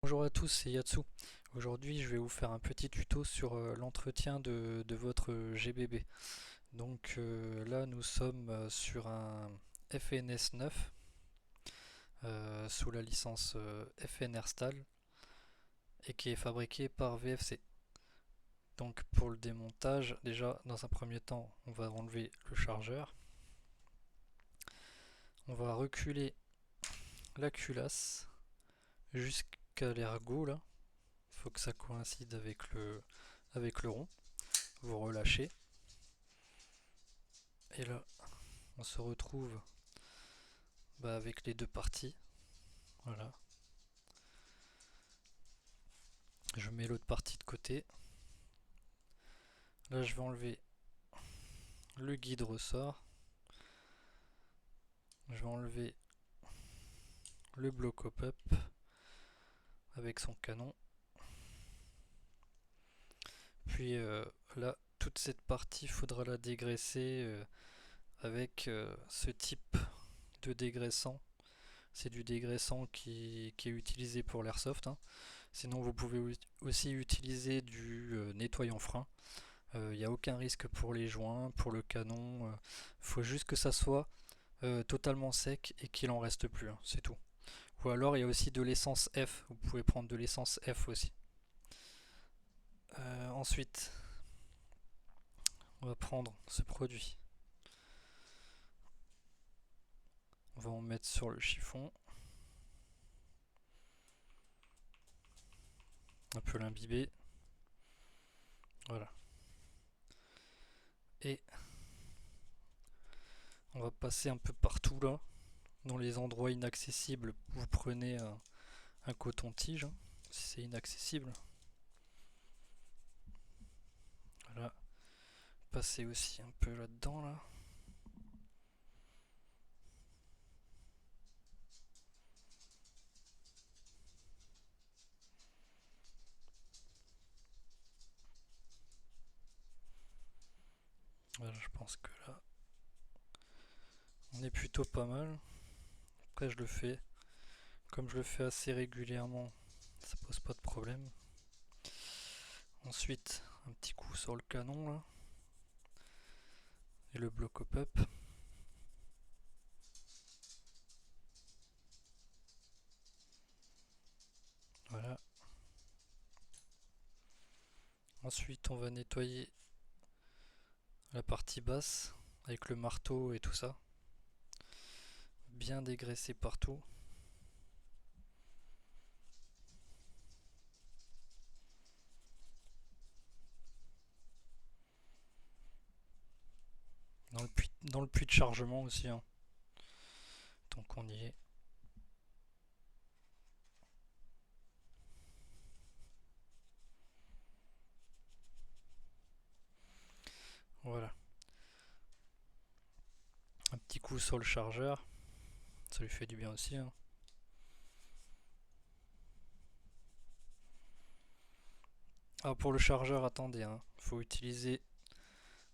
Bonjour à tous, c'est Yatsu. Aujourd'hui, je vais vous faire un petit tuto sur l'entretien de votre GBB. Donc là, nous sommes sur un FNS 9 sous la licence FNRSTAL et qui est fabriqué par VFC. Donc pour le démontage, déjà dans un premier temps, on va enlever le chargeur. On va reculer la culasse jusqu'à l'ergot là. Il faut que ça coïncide avec le rond. Vous relâchez. Et là, on se retrouve avec les deux parties. Voilà. Je mets l'autre partie de côté. Là, je vais enlever le guide ressort. Je vais enlever le bloc hop-up avec son canon. Puis là, toute cette partie, il faudra la dégraisser avec ce type de dégraissant. C'est du dégraissant qui est utilisé pour l'airsoft, hein. Sinon, vous pouvez aussi utiliser du nettoyant frein. Il n'y a aucun risque pour les joints, pour le canon. Faut juste que ça soit totalement sec et qu'il en reste plus, hein, c'est tout. Ou alors il y a aussi de l'essence F. Vous pouvez prendre de l'essence F aussi. Ensuite, on va prendre ce produit. On va en mettre sur le chiffon. Un peu l'imbiber. Voilà. Et on va passer un peu partout là. Dans les endroits inaccessibles, vous prenez un coton-tige, hein, si c'est inaccessible. Voilà. Passez aussi un peu là-dedans là. Voilà, je pense que là, on est plutôt pas mal. Après, je le fais, comme je le fais assez régulièrement, ça pose pas de problème. Ensuite, un petit coup sur le canon là, et le bloc hop-up. Voilà. Ensuite, on va nettoyer la partie basse avec le marteau et tout ça. Bien dégraisser partout. Dans le puits de chargement aussi, hein, tant qu'on y est. Voilà. Un petit coup sur le chargeur, ça lui fait du bien aussi, hein. Ah, pour le chargeur, attendez, hein, faut utiliser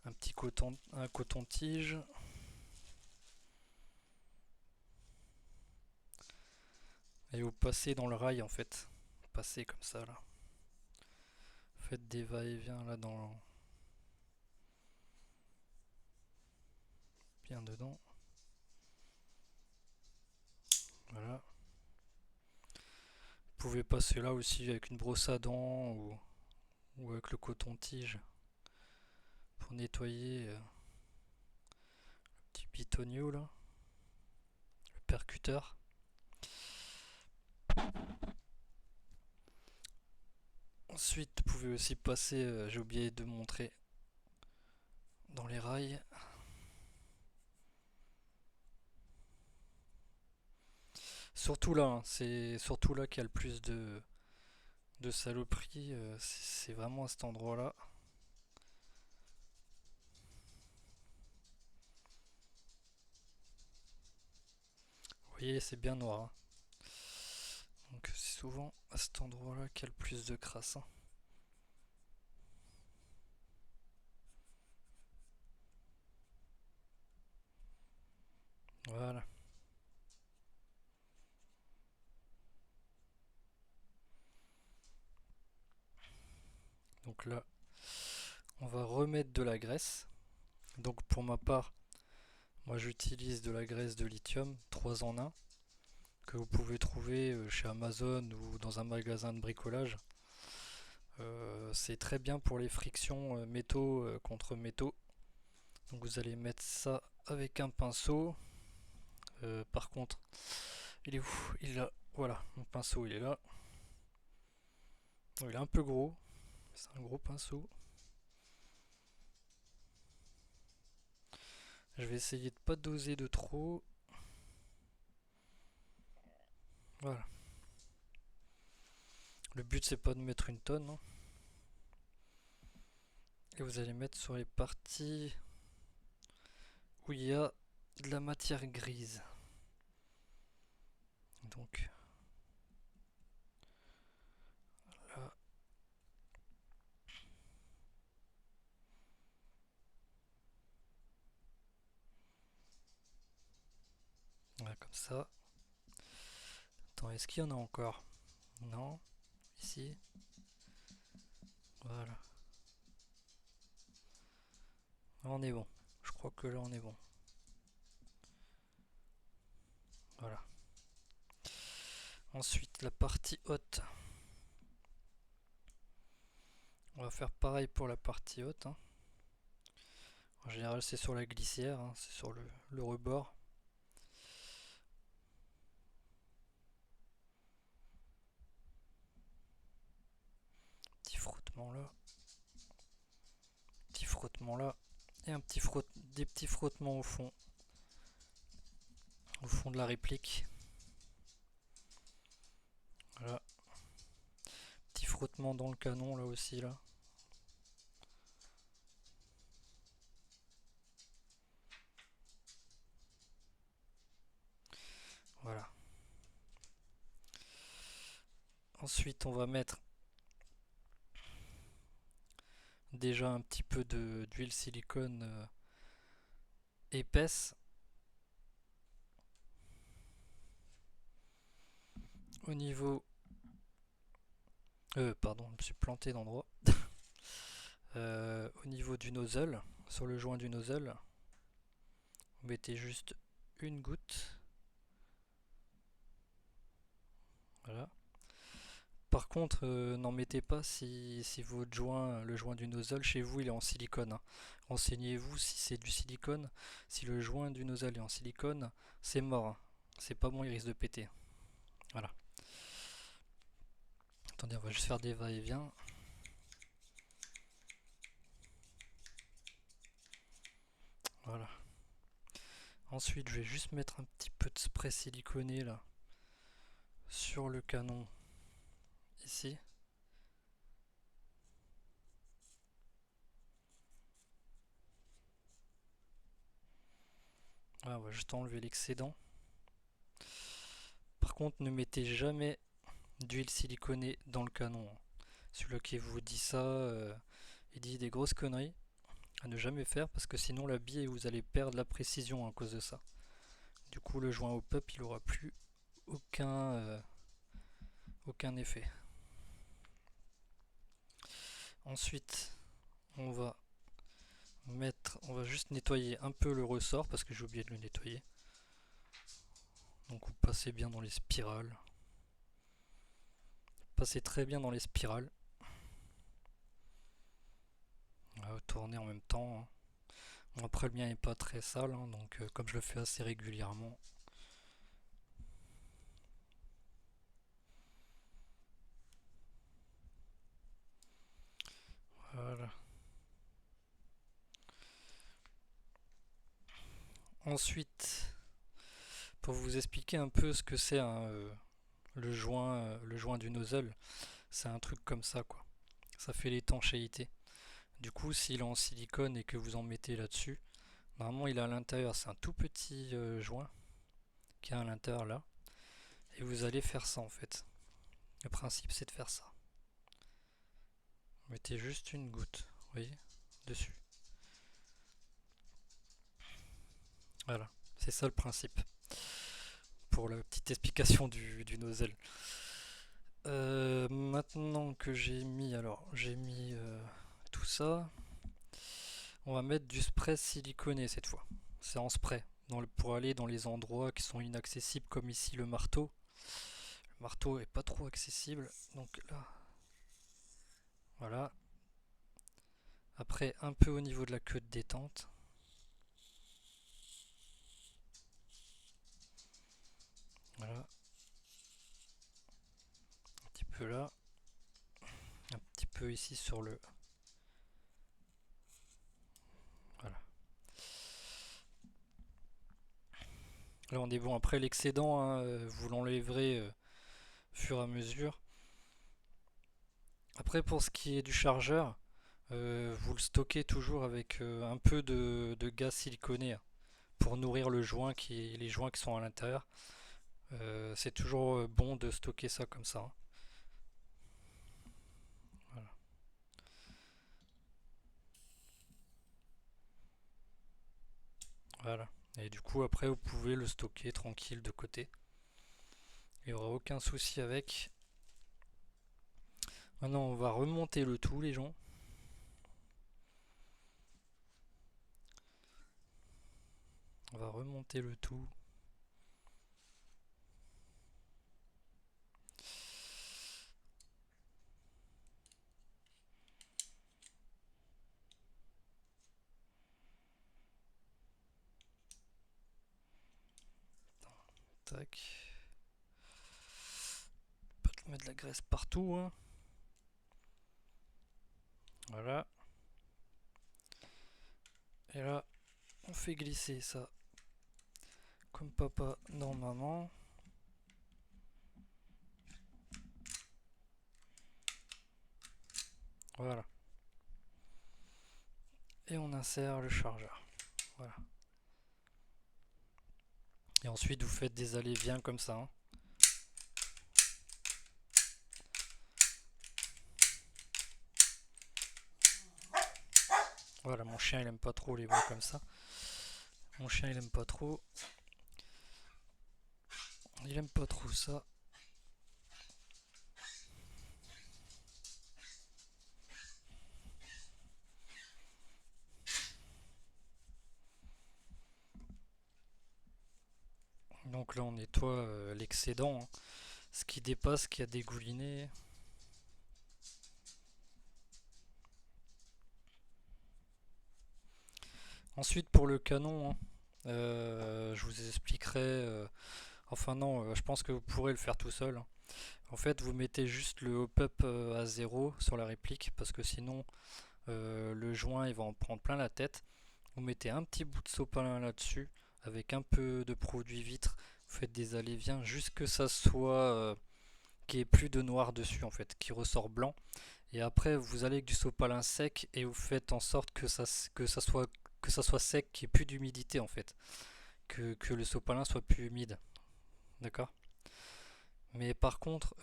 un coton-tige. Et vous passez dans le rail en fait. Passez comme ça là. Faites des va-et-vient là dans. Bien dedans. Voilà. Vous pouvez passer là aussi avec une brosse à dents ou avec le coton-tige pour nettoyer le petit bitonio là. Le percuteur. Ensuite, vous pouvez aussi passer, j'ai oublié de montrer, dans les rails. Surtout là, hein, c'est surtout là qu'il y a le plus de saloperies. C'est vraiment à cet endroit-là. Vous voyez, c'est bien noir, hein. Donc c'est souvent à cet endroit-là qu'il y a le plus de crasse, hein. Voilà. Donc là, on va remettre de la graisse. Donc pour ma part, moi j'utilise de la graisse de lithium 3 en 1 que vous pouvez trouver chez Amazon ou dans un magasin de bricolage. C'est très bien pour les frictions métaux contre métaux. Donc vous allez mettre ça avec un pinceau. Par contre, il est où? Il est là. Voilà, mon pinceau il est là. Il est un peu gros. C'est un gros pinceau. Je vais essayer de pas doser de trop. Voilà. Le but c'est pas de mettre une tonne, hein. Et vous allez mettre sur les parties où il y a de la matière grise. Donc là, voilà, comme ça. Attends, est-ce qu'il y en a encore? Non. Ici. Voilà. Là, on est bon. Je crois que là on est bon. Voilà. Ensuite, la partie haute. On va faire pareil pour la partie haute, hein. En général, c'est sur la glissière, hein, c'est sur le rebord. Petit frottement là. Petit frottement là. Et des petits frottements au fond. Au fond de la réplique. Voilà. Petit frottement dans le canon là aussi là. Voilà. Ensuite, on va mettre déjà un petit peu d'huile silicone épaisse au niveau. Pardon, je me suis planté d'endroit. Au niveau du nozzle, sur le joint du nozzle, vous mettez juste une goutte. Voilà. Par contre, n'en mettez pas si votre joint, le joint du nozzle chez vous, il est en silicone, hein. Renseignez-vous si c'est du silicone. Si le joint du nozzle est en silicone, c'est mort, hein. C'est pas bon, il risque de péter. Voilà. Attendez, on va juste faire des va-et-vient. Voilà. Ensuite, je vais juste mettre un petit peu de spray siliconé là sur le canon ici. Voilà, on va juste enlever l'excédent. Par contre, ne mettez jamais d'huile siliconée dans le canon. Celui qui vous dit ça, il dit des grosses conneries à ne jamais faire parce que sinon la bille vous allez perdre la précision à cause de ça. Du coup, le joint au pop il aura plus aucun effet. Ensuite, on va on va juste nettoyer un peu le ressort parce que j'ai oublié de le nettoyer. Donc vous passez bien dans les spirales. Passez très bien dans les spirales. On va tourner en même temps, hein. Bon, après le mien n'est pas très sale, hein, donc comme je le fais assez régulièrement. Voilà. Ensuite, pour vous expliquer un peu ce que c'est le joint du nozzle, c'est un truc comme ça quoi. Ça fait l'étanchéité. Du coup, s'il est en silicone et que vous en mettez là-dessus, normalement il est à l'intérieur, c'est un tout petit joint qui est à l'intérieur là. Et vous allez faire ça en fait. Le principe c'est de faire ça. Vous mettez juste une goutte, vous voyez, dessus. Voilà, c'est ça le principe. Pour la petite explication du nozzle. maintenant que j'ai mis, tout ça, on va mettre du spray siliconé cette fois. C'est en spray, pour aller dans les endroits qui sont inaccessibles, comme ici le marteau. Le marteau est pas trop accessible, donc là, voilà. Après, un peu au niveau de la queue de détente. Voilà. Un petit peu là. Un petit peu ici sur le... Voilà. Là, on est bon. Après, l'excédent, hein, vous l'enlèverez au fur et à mesure. Après, pour ce qui est du chargeur, vous le stockez toujours avec un peu de gaz siliconé hein, pour nourrir les joints qui sont à l'intérieur. C'est toujours bon de stocker ça comme ça. Hein. Voilà. Voilà. Et du coup, après, vous pouvez le stocker tranquille de côté. Il n'y aura aucun souci avec. Maintenant, on va remonter le tout, les gens. On va remonter le tout. Tac. Pas te mettre de la graisse partout. Hein. Voilà. Et là, on fait glisser ça comme papa dans maman. Voilà. Et on insère le chargeur. Voilà. Et ensuite, vous faites des allées-viens comme ça. Hein. Voilà, mon chien il aime pas trop les bruits comme ça. Mon chien il aime pas trop. Il aime pas trop ça. Donc là on nettoie l'excédent. Hein. Ce qui dépasse, qui a dégouliné. Ensuite pour le canon, hein, je vous expliquerai. Enfin non, je pense que vous pourrez le faire tout seul. Hein. En fait, vous mettez juste le hop-up à 0 sur la réplique parce que sinon le joint il va en prendre plein la tête. Vous mettez un petit bout de sopalin là-dessus avec un peu de produit vitre. Vous faites des allées-viens jusqu'à que ça soit qu'il n'y ait plus de noir dessus en fait, qui ressort blanc. Et après vous allez avec du sopalin sec et vous faites en sorte que ça soit sec, qu'il n'y ait plus d'humidité en fait, que le sopalin soit plus humide. D'accord. Mais par contre,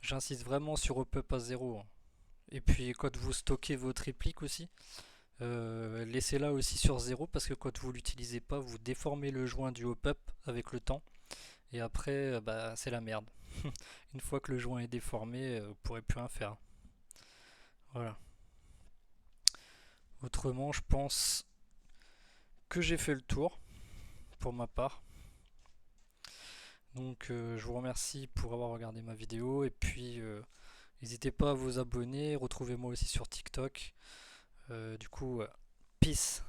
j'insiste vraiment sur hop-up à 0. Hein. Et puis quand vous stockez votre réplique aussi, laissez-la aussi sur 0 parce que quand vous l'utilisez pas, vous déformez le joint du hop-up avec le temps. Et après, bah, c'est la merde. Une fois que le joint est déformé, vous pourrez plus rien faire. Voilà. Autrement, je pense que j'ai fait le tour pour ma part. Donc je vous remercie pour avoir regardé ma vidéo et puis n'hésitez pas à vous abonner, retrouvez-moi aussi sur TikTok. Du coup, peace.